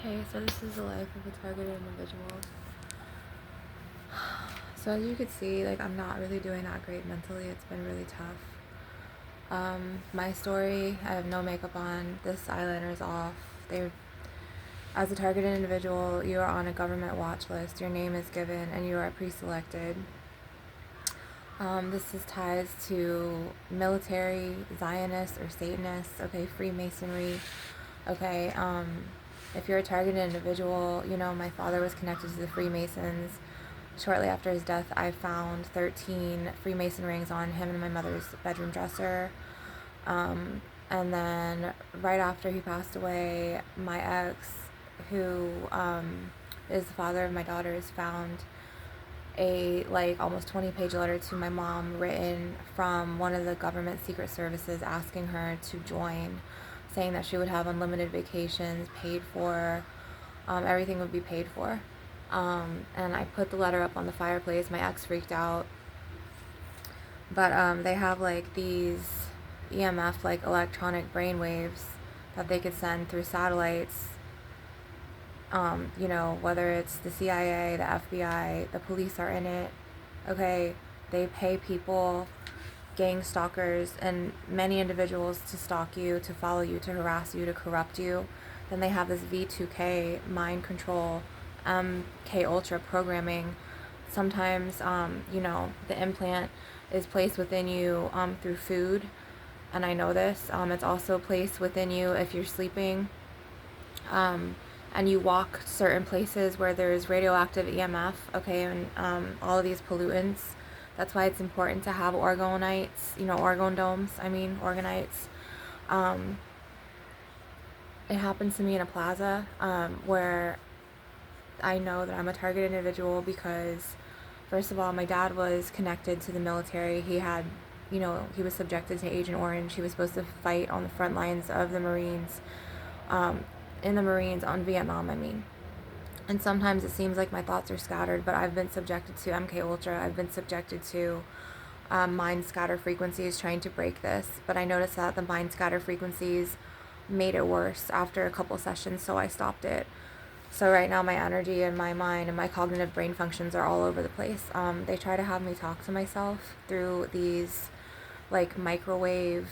Okay, so this is the life of a targeted individual. So as you could see, like, I'm not really doing that great mentally. It's been really tough. My story, I have no makeup on. This eyeliner's off. As a targeted individual, you are on a government watch list. Your name is given, and you are pre-selected. This is ties to military, Zionists, or Satanists. Okay, Freemasonry. Okay, if you're a targeted individual, you know, my father was connected to the Freemasons. Shortly after his death, I found 13 Freemason rings on him and my mother's bedroom dresser. And then right after he passed away, my ex, who is the father of my daughters, found a almost 20-page letter to my mom written from one of the government secret services asking her to join, saying that she would have unlimited vacations paid for, everything would be paid for. And I put the letter up on the fireplace. My ex freaked out. But they have these EMF, electronic brain waves that they could send through satellites. You know, whether it's the CIA, the FBI, the police are in it. Okay, they pay people, gang stalkers, and many individuals to stalk you, to follow you, to harass you, to corrupt you. Then they have this V2K mind control, MK Ultra programming. Sometimes, you know, the implant is placed within you through food, and I know this. It's also placed within you if you're sleeping, and you walk certain places where there's radioactive EMF, okay, and all of these pollutants. That's why it's important to have orgonites, you know, orgone domes, organites. It happens to me in a plaza where I know that I'm a targeted individual because, first of all, my dad was connected to the military. He had, you know, he was subjected to Agent Orange. He was supposed to fight on the front lines of the Marines, in the Marines on Vietnam, And sometimes it seems like my thoughts are scattered, but I've been subjected to MK Ultra. I've been subjected to mind scatter frequencies trying to break this. But I noticed that the mind scatter frequencies made it worse after a couple sessions, so I stopped it. So right now my energy and my mind and my cognitive brain functions are all over the place. They try to have me talk to myself through these microwave,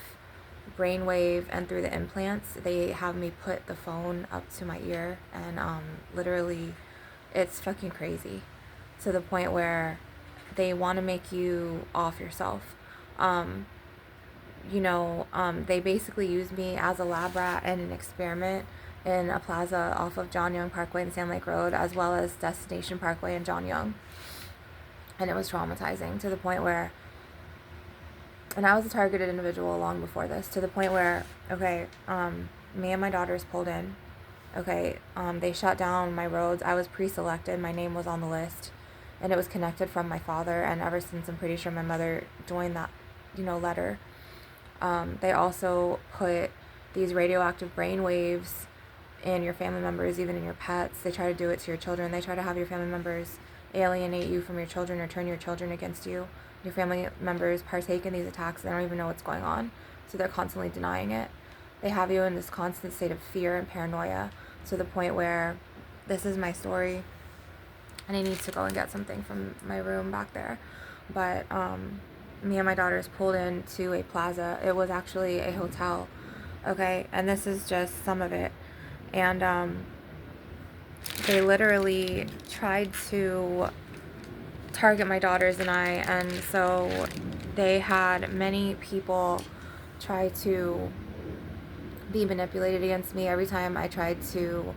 brainwave, and through the implants. They have me put the phone up to my ear, and literally it's fucking crazy, to the point where they want to make you off yourself. They basically use me as a lab rat and an experiment in a plaza off of John Young Parkway and Sand Lake Road, as well as Destination Parkway and John Young. And it was traumatizing, to the point where, and I was a targeted individual long before this, to the point where, okay, me and my daughters pulled in. Okay, they shut down my roads. I was pre-selected. My name was on the list, and it was connected from my father. And ever since, I'm pretty sure my mother joined that, you know, letter. They also put these radioactive brain waves in your family members, even in your pets. They try to do it to your children. They try to have your family members alienate you from your children or turn your children against you. Your family members partake in these attacks. They don't even know what's going on, so they're constantly denying it. They have you in this constant state of fear and paranoia, to the point where, this is my story, and I need to go and get something from my room back there. But me and my daughters pulled into a plaza. It was actually a hotel, okay? And this is just some of it. And they literally tried to target my daughters and I, and so they had many people try to be manipulated against me every time I tried to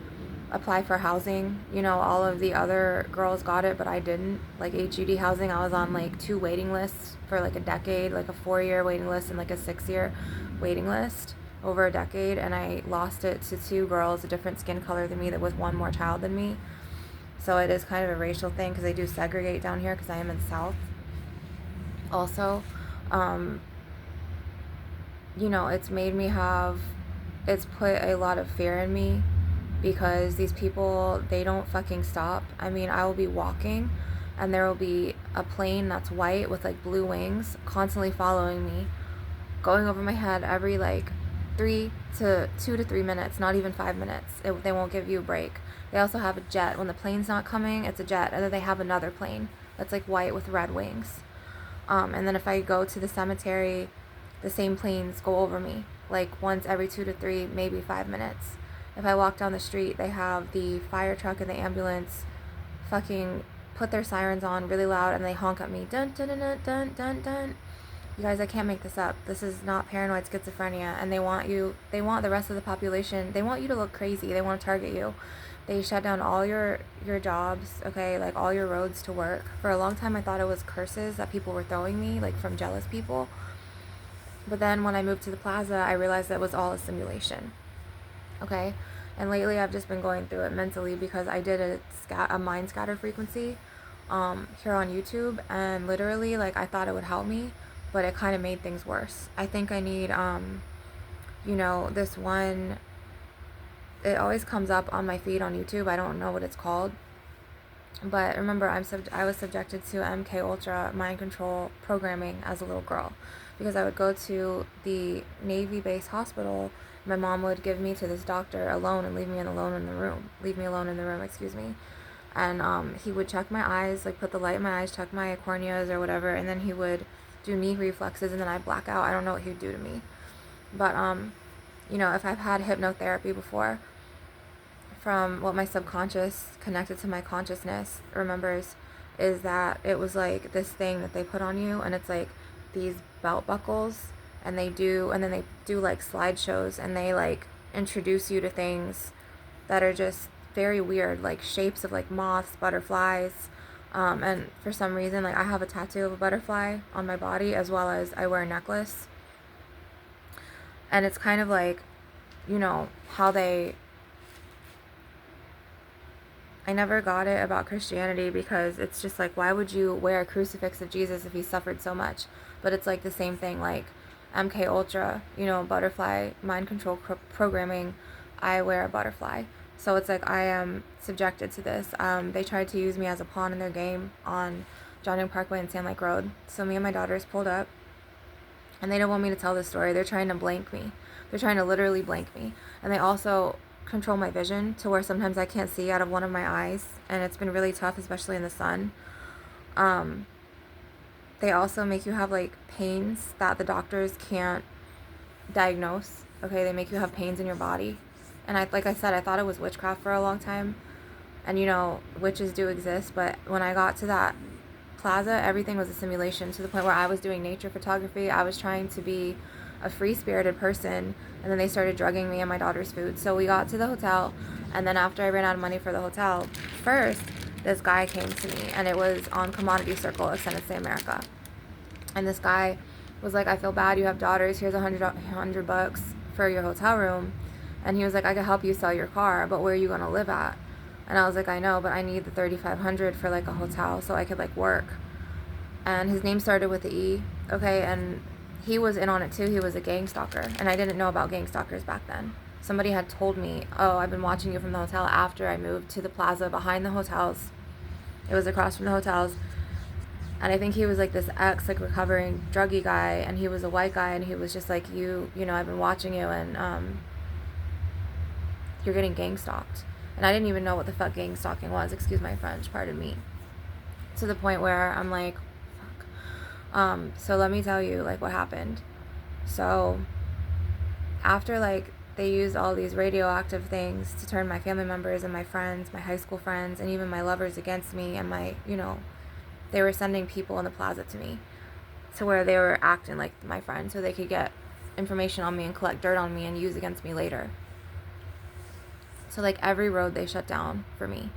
apply for housing. You know, all of the other girls got it, but I didn't. Like HUD housing, I was on 2 waiting lists for a decade, a 4-year waiting list and a 6-year waiting list over a decade, and I lost it to 2 girls a different skin color than me that was 1 more child than me. So it is kind of a racial thing, because they do segregate down here because I am in the South. Also, you know, it's put a lot of fear in me, because these people, they don't fucking stop. I will be walking and there will be a plane that's white with blue wings constantly following me, going over my head every 2 to 3 minutes, not even 5 minutes. They won't give you a break. They also have a jet. When the plane's not coming, it's a jet. And then they have another plane that's like white with red wings. And then if I go to the cemetery, the same planes go over me, like once every 2 to 3, maybe 5 minutes. If I walk down the street, they have the fire truck and the ambulance fucking put their sirens on really loud, and they honk at me. Dun dun dun dun dun dun dun. You guys, I can't make this up. This is not paranoid schizophrenia, and they want the rest of the population, they want you to look crazy. They want to target you. They shut down all your jobs, okay, like all your roads to work. For a long time, I thought it was curses that people were throwing me, like from jealous people. But then when I moved to the plaza, I realized that it was all a simulation, okay? And lately, I've just been going through it mentally because I did a mind scatter frequency here on YouTube, and literally, like, I thought it would help me, but it kind of made things worse. I think I need, this one, it always comes up on my feed on YouTube. I don't know what it's called. But remember, I was subjected to MK Ultra mind control programming as a little girl, because I would go to the Navy base hospital. My mom would give me to this doctor alone and leave me alone in the room, excuse me. And he would check my eyes, like put the light in my eyes, check my corneas or whatever, and then he would do knee reflexes, and then I'd black out. I don't know what he would do to me. But, if I've had hypnotherapy before, from what my subconscious connected to my consciousness remembers, is that it was like this thing that they put on you, and it's like these belt buckles, and then they do like slideshows, and they like introduce you to things that are just very weird, like shapes of like moths, butterflies, and for some reason, like I have a tattoo of a butterfly on my body, as well as I wear a necklace, and it's kind of like, how I never got it about Christianity, because it's just like, why would you wear a crucifix of Jesus if he suffered so much? But it's like the same thing, like MK Ultra, butterfly mind control programming. I wear a butterfly, so it's like I am subjected to this. They tried to use me as a pawn in their game on John Young Parkway and Sand Lake Road. So me and my daughters pulled up, and they don't want me to tell this story. They're trying to blank me. They're trying to literally blank me, and they also control my vision to where sometimes I can't see out of one of my eyes, and it's been really tough, especially in the sun. They also make you have like pains that the doctors can't diagnose. Okay, they make you have pains in your body, and like I said, I thought it was witchcraft for a long time, and witches do exist. But when I got to that plaza, everything was a simulation, to the point where I was doing nature photography. I was trying to be a free-spirited person, and then they started drugging me and my daughter's food. So we got to the hotel, and then after I ran out of money for the hotel, first this guy came to me, and it was on Commodity Circle, Extended Stay America. And this guy was like, I feel bad, you have daughters, here's $100 for your hotel room. And he was like, I could help you sell your car, but where are you going to live at? And I was like, I know, but I need the $3,500 for like a hotel so I could like work. And his name started with the E, okay, and he was in on it too. He was a gang stalker, and I didn't know about gang stalkers back then. Somebody had told me, oh, I've been watching you from the hotel, after I moved to the plaza behind the hotels. It was across from the hotels, and I think he was like this like recovering druggy guy, and he was a white guy, and he was just like, I've been watching you, and you're getting gang stalked. And I didn't even know what the fuck gang stalking was, excuse my French, pardon me. To the point where I'm like, so let me tell you, like, what happened. So after, like, they used all these radioactive things to turn my family members and my friends, my high school friends, and even my lovers against me, and they were sending people in the plaza to me, to where they were acting like my friend so they could get information on me and collect dirt on me and use against me later. So like every road they shut down for me.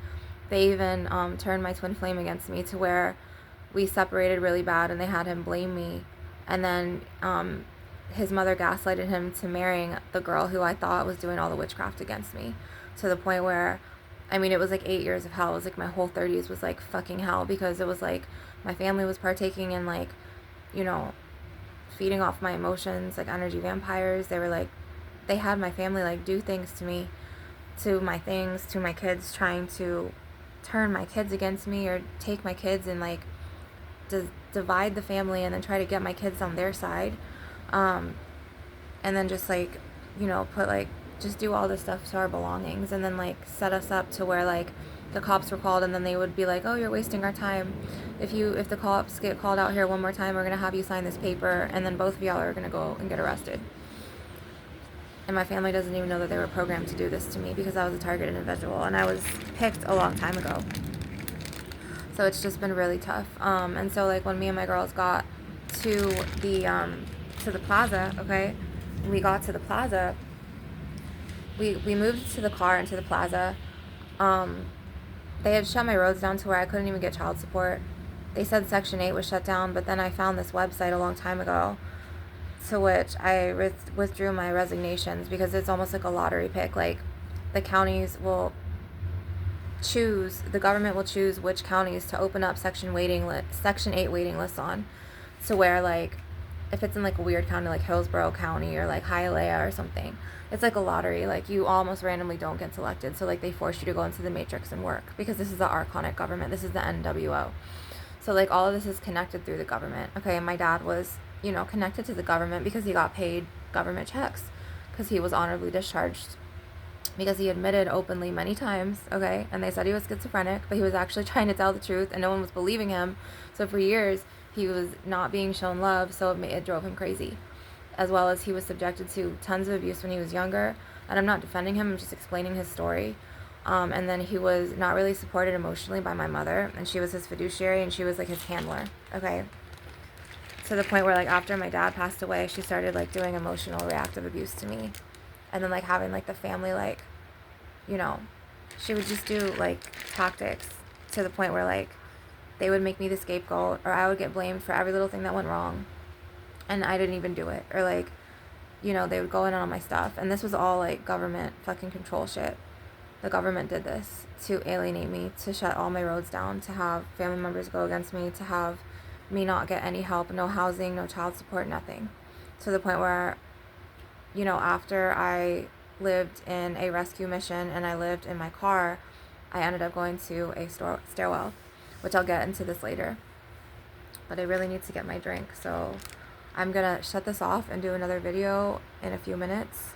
They even turned my twin flame against me, to where we separated really bad, and they had him blame me. And then his mother gaslighted him to marrying the girl who I thought was doing all the witchcraft against me, to the point where, it was like 8 years of hell. It was like my whole 30s was like fucking hell, because it was like my family was partaking in like, feeding off my emotions, like energy vampires. They were like, they had my family like do things to me, to my things, to my kids, trying to turn my kids against me, or take my kids and like divide the family, and then try to get my kids on their side, and then just like you know, put like, just do all this stuff to our belongings, and then like set us up to where like the cops were called, and then they would be like, oh, you're wasting our time. If the cops get called out here one more time, we're gonna have you sign this paper, and then both of y'all are gonna go and get arrested. And my family doesn't even know that they were programmed to do this to me, because I was a targeted individual and I was picked a long time ago. So it's just been really tough. And so like when me and my girls got to the plaza, okay, when we got to the plaza, we moved to the car into the plaza. They had shut my roads down to where I couldn't even get child support. They said Section 8 was shut down, but then I found this website a long time ago, to which I withdrew my resignations, because it's almost like a lottery pick. Like, the counties will choose, the government will choose which counties to open up Section 8 waiting lists on. So where, like, if it's in like a weird county like Hillsborough County or like Hialeah or something, it's like a lottery. Like, you almost randomly don't get selected. So like they force you to go into the matrix and work, because this is the Arconic government. This is the NWO. So like all of this is connected through the government. Okay, and my dad was, you know, connected to the government because he got paid government checks, because he was honorably discharged, because he admitted openly many times, okay, and they said he was schizophrenic, but he was actually trying to tell the truth, and no one was believing him. So for years he was not being shown love, so it drove him crazy, as well as he was subjected to tons of abuse when he was younger. And I'm not defending him, I'm just explaining his story. And then he was not really supported emotionally by my mother, and she was his fiduciary, and she was like his handler, okay, to the point where like after my dad passed away, she started like doing emotional reactive abuse to me, and then like having like the family, like, you know, she would just do like tactics to the point where like they would make me the scapegoat, or I would get blamed for every little thing that went wrong and I didn't even do it. Or like, you know, they would go in on my stuff, and this was all like government fucking control shit. The government did this to alienate me, to shut all my roads down, to have family members go against me, to have me not get any help, no housing, no child support, nothing. To the point where, you know, after I lived in a rescue mission and I lived in my car, I ended up going to a stairwell, which I'll get into this later. But I really need to get my drink, so I'm gonna shut this off and do another video in a few minutes.